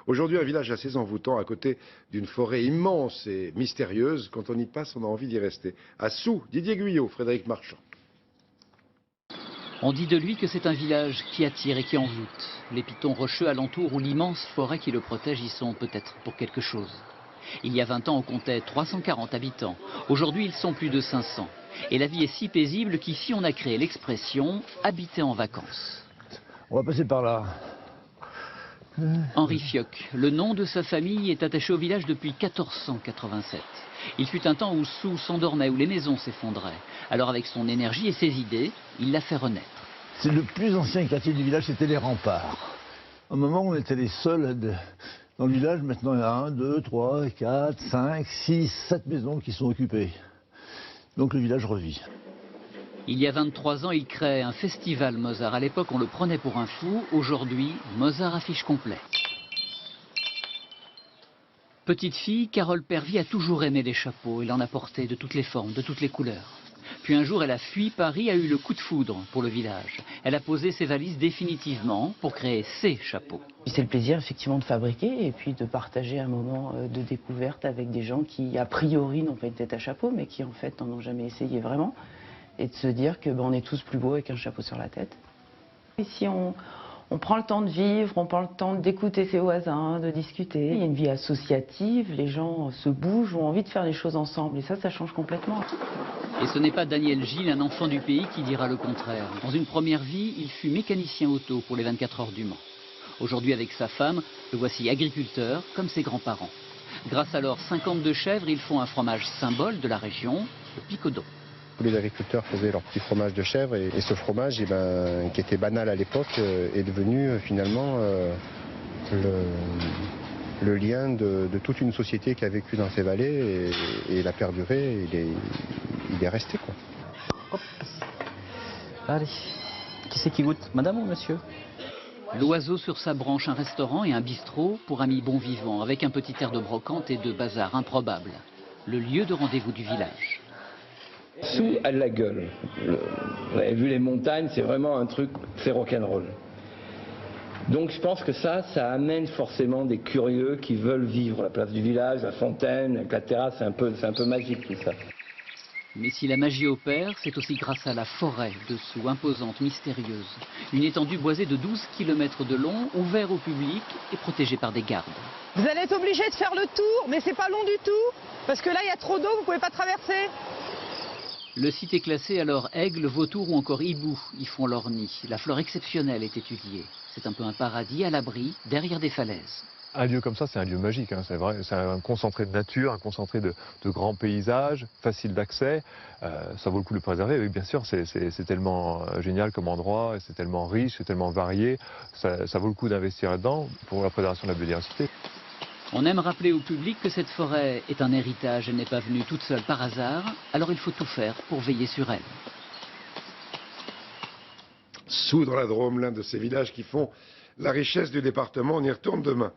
Aujourd'hui, un village assez envoûtant à côté d'une forêt immense et mystérieuse. Quand on y passe, on a envie d'y rester. À Sous, Didier Guyot, Frédéric Marchand. On dit de lui que c'est un village qui attire et qui envoûte. Les pitons rocheux alentour ou l'immense forêt qui le protège y sont peut-être pour quelque chose. Il y a 20 ans, on comptait 340 habitants. Aujourd'hui, ils sont plus de 500. Et la vie est si paisible qu'ici, on a créé l'expression « habiter en vacances ». On va passer par là. Henri Fioc, le nom de sa famille est attaché au village depuis 1487. Il fut un temps où Sous s'endormait, où les maisons s'effondraient. Alors avec son énergie et ses idées, il l'a fait renaître. C'est le plus ancien quartier du village, c'était les remparts. À un moment, on était les seuls dans le village. Maintenant, il y a 1, 2, 3, 4, 5, 6, 7 maisons qui sont occupées. Donc le village revit. Il y a 23 ans, il crée un festival Mozart. À l'époque, on le prenait pour un fou. Aujourd'hui, Mozart affiche complet. Petite fille, Carole Pervy a toujours aimé les chapeaux. Elle en a porté de toutes les formes, de toutes les couleurs. Puis un jour, elle a fui Paris, a eu le coup de foudre pour le village. Elle a posé ses valises définitivement pour créer ses chapeaux. C'est le plaisir effectivement de fabriquer et puis de partager un moment de découverte avec des gens qui a priori n'ont pas une tête à chapeau mais qui en fait n'en ont jamais essayé vraiment. Et de se dire que on est tous plus beaux avec un chapeau sur la tête. Ici on prend le temps de vivre, on prend le temps d'écouter ses voisins, de discuter. Il y a une vie associative, les gens se bougent, ont envie de faire des choses ensemble et ça change complètement. Et ce n'est pas Daniel Gilles, un enfant du pays, qui dira le contraire. Dans une première vie, il fut mécanicien auto pour les 24 heures du Mans. Aujourd'hui, avec sa femme, le voici agriculteur, comme ses grands-parents. Grâce à leurs 52 chèvres, ils font un fromage symbole de la région, le Picodon. Tous les agriculteurs faisaient leur petit fromage de chèvre et ce fromage, qui était banal à l'époque, est devenu finalement le lien de toute une société qui a vécu dans ces vallées et il a perduré, il est resté, quoi. Hop. Allez, qui c'est qui goûte, madame ou monsieur? L'oiseau sur sa branche, un restaurant et un bistrot pour amis bons vivants, avec un petit air de brocante et de bazar improbable. Le lieu de rendez-vous du village. Sous a de la gueule. Vous avez vu les montagnes, c'est vraiment un truc, c'est rock'n'roll. Donc je pense que ça amène forcément des curieux qui veulent vivre la place du village, la fontaine, avec la terrasse, c'est un peu magique tout ça. Mais si la magie opère, c'est aussi grâce à la forêt dessous, imposante, mystérieuse. Une étendue boisée de 12 km de long, ouverte au public et protégée par des gardes. Vous allez être obligé de faire le tour, mais c'est pas long du tout, parce que là il y a trop d'eau, vous pouvez pas traverser. Le site est classé, alors aigles, vautours ou encore hiboux y font leur nid. La flore exceptionnelle est étudiée. C'est un peu un paradis à l'abri, derrière des falaises. Un lieu comme ça, c'est un lieu magique, hein, c'est vrai. C'est un concentré de nature, un concentré de grands paysages, facile d'accès. Ça vaut le coup de le préserver. Oui, bien sûr, c'est tellement génial comme endroit, c'est tellement riche, c'est tellement varié. Ça vaut le coup d'investir là-dedans pour la préservation de la biodiversité. On aime rappeler au public que cette forêt est un héritage, elle n'est pas venue toute seule par hasard, alors il faut tout faire pour veiller sur elle. Sous dans la Drôme, l'un de ces villages qui font la richesse du département, on y retourne demain.